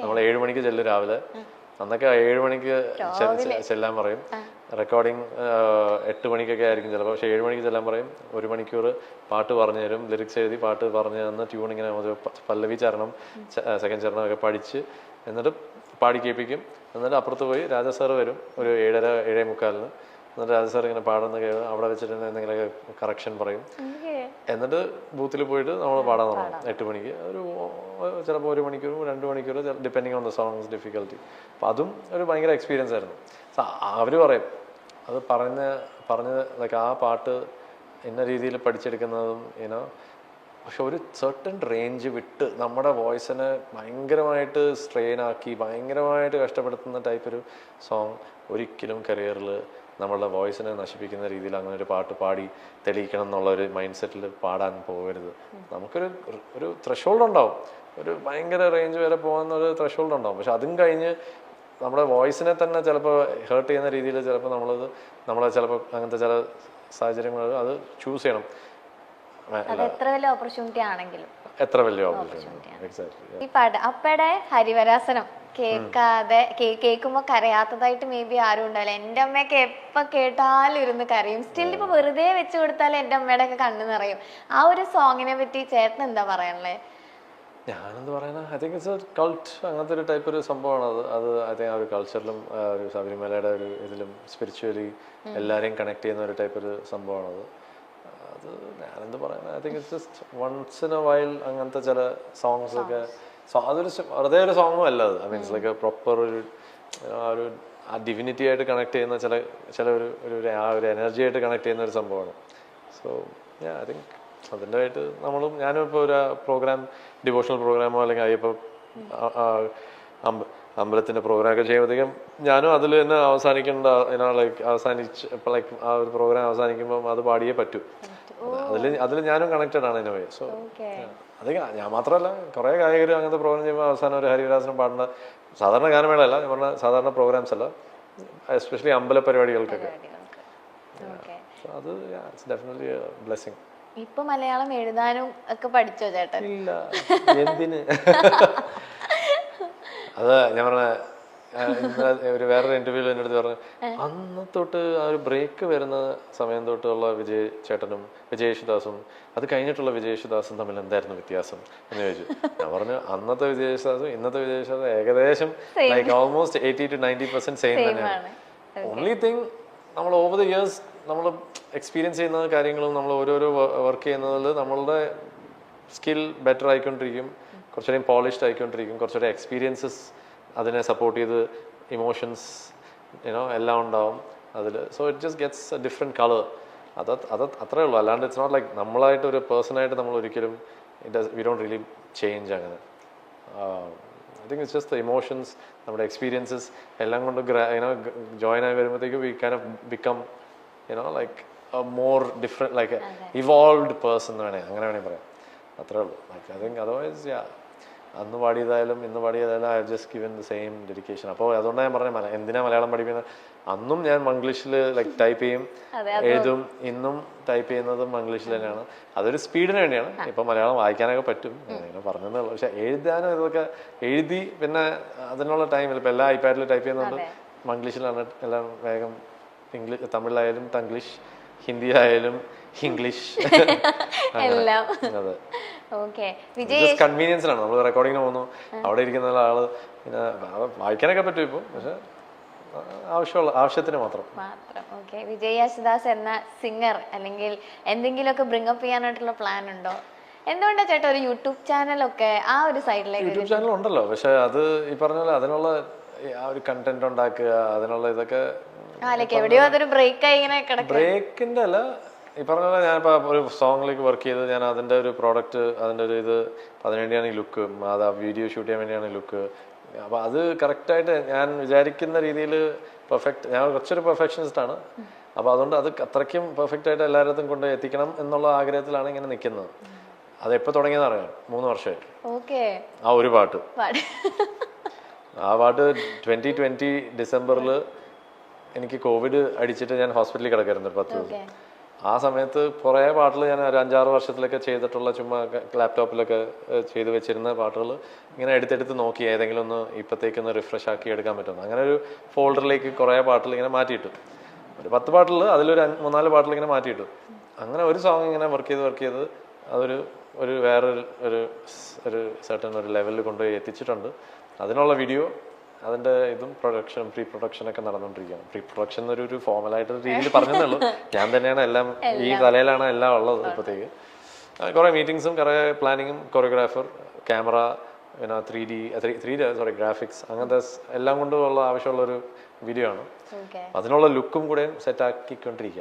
നമ്മൾ 7 മണിക്ക് ചെല്ലും രാവിലെ. അന്നൊക്കെ 7 മണിക്ക് ചെല്ലാൻ പറയും. റെക്കോർഡിങ് 8 മണിക്കൊക്കെ ആയിരിക്കും ചിലപ്പോൾ. പക്ഷേ 7 മണിക്ക് ചെല്ലാൻ പറയും. 1 മണിക്കൂർ പാട്ട് പറഞ്ഞു തരും, ലിറിക്സ് എഴുതി പാട്ട് പറഞ്ഞു തന്ന് ട്യൂൺ ഇങ്ങനെ പല്ലവി ചരണം സെക്കൻഡ് ചരണം ഒക്കെ പഠിച്ച് എന്നിട്ട് പാടി കേൾപ്പിക്കും. എന്നിട്ട് അപ്പുറത്ത് പോയി രാജ സാറ് വരും ഒരു 7:30 7:45. എന്നിട്ട് രാജ സാർ ഇങ്ങനെ പാടുന്ന അവിടെ വെച്ചിട്ട് എന്തെങ്കിലുമൊക്കെ കറക്ഷൻ പറയും. എന്നിട്ട് ബൂത്തിൽ പോയിട്ട് നമ്മൾ പാടാൻ തുടങ്ങും 8 മണിക്ക്. ചിലപ്പോൾ 1 മണിക്കൂർ 2 മണിക്കൂർ depending on the songs difficulty. അപ്പം അതും ഒരു ഭയങ്കര എക്സ്പീരിയൻസ് ആയിരുന്നു. അവർ പറയും അത് പറഞ്ഞ് ലൈക്ക് ആ പാട്ട് ഇന്ന രീതിയിൽ പഠിച്ചെടുക്കുന്നതും പക്ഷെ ഒരു സർട്ടൻ റേഞ്ച് വിട്ട് നമ്മുടെ വോയിസിനെ ഭയങ്കരമായിട്ട് സ്ട്രെയിൻ ആക്കി ഭയങ്കരമായിട്ട് കഷ്ടപ്പെടുത്തുന്ന ടൈപ്പ് ഒരു സോങ് ഒരിക്കലും കരിയറിൽ നമ്മളുടെ വോയിസിനെ നശിപ്പിക്കുന്ന രീതിയിൽ അങ്ങനെ ഒരു പാട്ട് പാടി തെളിയിക്കണം എന്നുള്ള ഒരു മൈൻഡ് സെറ്റിൽ പാടാൻ പോകരുത്. നമുക്കൊരു ത്രഷോൾഡ് ഉണ്ടാവും, ഒരു ഭയങ്കര റേഞ്ച് വരെ പോകുന്ന ഒരു ത്രഷോൾഡ് ഉണ്ടാവും. പക്ഷെ അതും കഴിഞ്ഞ് നമ്മുടെ വോയിസിനെ തന്നെ ചിലപ്പോൾ ഹേർട്ട് ചെയ്യുന്ന രീതിയിൽ ചിലപ്പോൾ നമ്മളെ ചിലപ്പോൾ അങ്ങനത്തെ ചില സാഹചര്യങ്ങൾ അത് ചൂസ് ചെയ്യണം. എത്ര വലിയ ഓപ്പർച്യൂണിറ്റി ആണെങ്കിലും എക്സാക്ട്ലി. ഈ പാട്ട് അപ്പയുടെ ഹരിവരാസനം കേൾക്കുമ്പോ കരയാത്തതായിട്ട് മേ ബി ആരും ഉണ്ടാവില്ല. എന്റെ അമ്മയൊക്കെ എപ്പോ കേട്ടാലും ഇരുന്ന് കരയും. സ്റ്റിൽ ഇപ്പൊ വെറുതെ വെച്ച് കൊടുത്താലും എന്റെ അമ്മയുടെ ഒക്കെ കണ്ണു നിറയും. ആ ഒരു സോങ്ങിനെ പറ്റി ചേട്ടൻ എന്താ പറയാനുള്ളത്? ഞാനെന്ത് പറയാനാ, I think it's A cult, അങ്ങനത്തെ ഒരു ടൈപ്പ് ഒരു സംഭവമാണ് അത്. ഐ തിങ്ക് ആ ഒരു കൾച്ചറിലും ഒരു ശബരിമലയുടെ ഒരു ഇതിലും സ്പിരിച്വലി എല്ലാവരെയും കണക്ട് ചെയ്യുന്ന ഒരു ടൈപ്പ് ഒരു സംഭവമാണത്. അത് ഞാനെന്ത് പറയാനാ, I think it's just once in a while അങ്ങനത്തെ ചില സോങ്സ് ഒക്കെ. അതൊരു വെറുതെ ഒരു സോങ്ങും അല്ല അത്. ഐ മീൻസ് ലൈക്ക് പ്രോപ്പർ ആ ഡിവിനിറ്റി ആയിട്ട് കണക്ട് ചെയ്യുന്ന ചില ഒരു എനർജി ആയിട്ട് കണക്ട് ചെയ്യുന്ന ഒരു സംഭവമാണ്. സോ ഐ തിങ്ക് അതിൻ്റെ ആയിട്ട് ഞാനും ഇപ്പോൾ ഒരു പ്രോഗ്രാം, ഡിവോഷണൽ പ്രോഗ്രാമോ അല്ലെങ്കിൽ അയ്യപ്പ അമ്പലത്തിൻ്റെ പ്രോഗ്രാമൊക്കെ ചെയ്യുമ്പോഴത്തേക്കും ഞാനും അതിൽ തന്നെ ലൈക്ക് ആ ഒരു പ്രോഗ്രാം അവസാനിക്കുമ്പം അത് പാടിയേ പറ്റൂ. അതിൽ ഞാനും കണക്റ്റഡ് ആണ് ഇൻ എ വേ. സോ അത് ഞാൻ മാത്രമല്ല കുറേ ഗായകർ അങ്ങനത്തെ പ്രോഗ്രാം ചെയ്യുമ്പോൾ അവസാനം ഒരു ഹരിവരാസനം പാടുന്ന സാധാരണ ഗാനമേളയല്ല, ഞാൻ പറഞ്ഞ സാധാരണ പ്രോഗ്രാംസ് അല്ല, എസ്പെഷ്യലി അമ്പല പരിപാടികൾക്കൊക്കെ. അത് ഇറ്റ്സ് ഡെഫിനറ്റ്ലി എ ബ്ലെസ്സിങ്. ഇപ്പൊ മലയാളം എഴുതാനും ഒക്കെ പഠിച്ചോ ചേട്ടൻ? ഇല്ല, എന്തിന്? അത് ഞാൻ പറഞ്ഞ വേറൊരു ഇന്റർവ്യൂവിൽ എൻ്റെ അടുത്ത് പറഞ്ഞു, അന്ന് തൊട്ട് ആ ഒരു ബ്രേക്ക് വരുന്ന സമയം തൊട്ടുള്ള വിജയ് ചേട്ടനും വിജയ് യേശുദാസും അത് കഴിഞ്ഞിട്ടുള്ള വിജയ് യേശുദാസും തമ്മിൽ എന്തായിരുന്നു വ്യത്യാസം എന്ന് ചോദിച്ചു. ഞാൻ പറഞ്ഞു അന്നത്തെ വിജയ് യേശുദാസും ഇന്നത്തെ വിജയ് യേശുദാസും ഏകദേശം ലൈക്ക് ഓൾമോസ്റ്റ് 80 to 90% സെയിം തന്നെയാണ്. ഓൺലി തിങ് നമ്മൾ ഓവർ ദ ഇയേഴ്സ് നമ്മൾ എക്സ്പീരിയൻസ് ചെയ്യുന്ന കാര്യങ്ങളും നമ്മൾ ഓരോരോ വർക്ക് ചെയ്യുന്നതിൽ നമ്മളുടെ സ്കിൽ ബെറ്റർ ആയിക്കൊണ്ടിരിക്കും, കുറച്ചുകൂടി പോളിഷ്ഡ് ആയിക്കൊണ്ടിരിക്കും, കുറച്ചുകൂടി എക്സ്പീരിയൻസസ് അതിനെ സപ്പോർട്ട് ചെയ്ത് ഇമോഷൻസ് എല്ലാം ഉണ്ടാവും അതിൽ. So it just gets A different colour. അത് അത്രേ ഉള്ളൂ. അല്ലാണ്ട് ഇറ്റ്സ് നോട്ട് ലൈക്ക് നമ്മളായിട്ട് ഒരു പേഴ്സണായിട്ട് നമ്മൾ ഒരിക്കലും വി ഡോണ്ട് റിയലി ചേഞ്ച് അങ്ങനെ. I think it's just the emotions, നമ്മുടെ എക്സ്പീരിയൻസസ് എല്ലാം കൊണ്ട് ജോയിൻ ആയി വരുമ്പോഴത്തേക്ക് we kind of become like a more different like evolved person അങ്ങനെ വേണമെങ്കിൽ പറയാം. അത്രേ ഉള്ളൂ. ലൈക്ക് ഐ തിങ്ക് അതർവൈസ് അന്ന് പാടിയതായാലും ഇന്ന് പാടിയതായാലും I have just given the same dedication. അപ്പോൾ അതുകൊണ്ടാണ് ഞാൻ പറഞ്ഞത് എന്തിനാ മലയാളം പഠിക്കുന്നത്. അന്നും ഞാൻ മംഗ്ലീഷിൽ ലൈക്ക് ടൈപ്പ് ചെയ്യും, എഴുതും. ഇന്നും ടൈപ്പ് ചെയ്യുന്നതും മംഗ്ലീഷിൽ തന്നെയാണ്. അതൊരു സ്പീഡിന് വേണ്ടിയാണ്. ഇപ്പം മലയാളം വായിക്കാനൊക്കെ പറ്റും, ഇങ്ങനെ പറഞ്ഞതേ ഉള്ളൂ. പക്ഷെ എഴുതാനും ഇതൊക്കെ എഴുതി പിന്നെ അതിനുള്ള ടൈമില്ല. ഇപ്പം എല്ലാ ഐപാഡിൽ ടൈപ്പ് ചെയ്യുന്നതുകൊണ്ട് മംഗ്ലീഷിലാണ് എല്ലാം വേഗം. തമിഴിലായാലും തംഗ്ലീഷ്, ഹിന്ദിയിലായാലും ഇംഗ്ലീഷ്, അതെ. കൺവീനിയൻസിലാണ്. നമ്മൾ റെക്കോർഡിങ്ങിന് പോകുന്നു, അവിടെ ഇരിക്കുന്ന ആള് പിന്നെ വായിക്കാനൊക്കെ പറ്റും ഇപ്പോൾ, പക്ഷെ ആവശ്യത്തിന് മാത്രം. വിജയ് യേശുദാസ് എന്ന സിംഗർ അല്ലെങ്കിൽ എന്തെങ്കിലുമൊക്കെ ബ്രിങ്ങപ്പ് ചെയ്യാനായിട്ടുള്ള പ്ലാൻ ഉണ്ടോ? എന്തുകൊണ്ടാ ചേട്ടാ ഒരു യൂട്യൂബ് ചാനലൊക്കെ ആ ഒരു സൈഡിലേക്ക്? യൂട്യൂബ് ചാനൽ ഉണ്ടല്ലോ, പക്ഷെ അത് ഈ പറഞ്ഞ പോലെ അതിനുള്ള ആ ഒരു കണ്ടന്റ് ഉണ്ടാക്കുക, അതിനുള്ള ഇതൊക്കെ എവിടെയോ അതൊരു ബ്രേക്കായി ഇങ്ങനെ കിടക്കും. ബ്രേക്കിന്റെ അല്ല, ഈ പറഞ്ഞ പോലെ ഞാനിപ്പോൾ ഒരു സോങ്ങിലേക്ക് വർക്ക് ചെയ്ത് ഞാൻ അതിൻ്റെ ഒരു പ്രോഡക്റ്റ്, അതിൻ്റെ ഒരു ഇത്, അതിനുവേണ്ടിയാണ് ഈ ലുക്ക്, അത് വീഡിയോ ഷൂട്ട് ചെയ്യാൻ വേണ്ടിയാണ് ഈ ലുക്ക്. അപ്പോൾ അത് കറക്റ്റായിട്ട് ഞാൻ വിചാരിക്കുന്ന രീതിയിൽ പെർഫെക്റ്റ്, ഞാൻ കുറച്ചൊരു പെർഫെക്ഷനിസ്റ്റാണ്. അപ്പോൾ അതുകൊണ്ട് അത് അത്രയ്ക്കും പെർഫെക്റ്റായിട്ട് എല്ലായിടത്തും കൊണ്ട് എത്തിക്കണം എന്നുള്ള ആഗ്രഹത്തിലാണ് ഇങ്ങനെ നിൽക്കുന്നത്. അത് എപ്പോൾ തുടങ്ങിയെന്ന് അറിയാം, 3 വർഷമായി. ആ ഒരു പാട്ട്, ആ പാട്ട് 2020 ഡിസംബറിൽ എനിക്ക് കോവിഡ് അടിച്ചിട്ട് ഞാൻ ഹോസ്പിറ്റലിൽ കിടക്കായിരുന്നു ഒരു 10 ദിവസം. ആ സമയത്ത് കുറേ പാട്ടുകൾ ഞാൻ ഒരു 5-6 വർഷത്തിലൊക്കെ ചെയ്തിട്ടുള്ള ചുമ്മാ ലാപ്ടോപ്പിലൊക്കെ ചെയ്ത് വെച്ചിരുന്ന പാട്ടുകൾ ഇങ്ങനെ എടുത്തെടുത്ത് നോക്കി ഏതെങ്കിലും ഒന്ന് ഇപ്പോഴത്തേക്കൊന്ന് റിഫ്രഷ് ആക്കി എടുക്കാൻ പറ്റുന്നു. അങ്ങനെ ഒരു ഫോൾഡറിലേക്ക് കുറേ പാട്ടുകൾ ഇങ്ങനെ മാറ്റിയിട്ടു. ഒരു 10 പാട്ടുകൾ അതിലൊരു 3-4 പാട്ടുകൾ ഇങ്ങനെ മാറ്റിയിട്ടു. അങ്ങനെ ഒരു സോങ് ഇങ്ങനെ വർക്ക് ചെയ്ത് അതൊരു വേറൊരു ഒരു സർട്ടൻ ഒരു ലെവലിൽ കൊണ്ടുപോയി എത്തിച്ചിട്ടുണ്ട്. അതിനുള്ള വീഡിയോ, അതിൻ്റെ ഇതും പ്രീ പ്രൊഡക്ഷനൊക്കെ നടന്നുകൊണ്ടിരിക്കുകയാണ്. പ്രീ പ്രൊഡക്ഷൻ ഒരു ഫോർമലായിട്ട് രീതിയിൽ പറഞ്ഞതേ ഉള്ളൂ. ഞാൻ തന്നെയാണ് എല്ലാം, ഈ തലയിലാണ് എല്ലാം ഉള്ളത് ഇപ്പോഴത്തേക്ക്. കുറേ മീറ്റിങ്സും കുറേ പ്ലാനിങ്ങും, കൊറിയോഗ്രാഫർ, ക്യാമറ, പിന്നെ 3D ഗ്രാഫിക്സ്, അങ്ങനത്തെ എല്ലാം കൊണ്ടുള്ള ആവശ്യമുള്ളൊരു വീഡിയോ ആണ്. അതിനുള്ള ലുക്കും കൂടെ സെറ്റ് ആക്കിക്കൊണ്ടിരിക്കുക.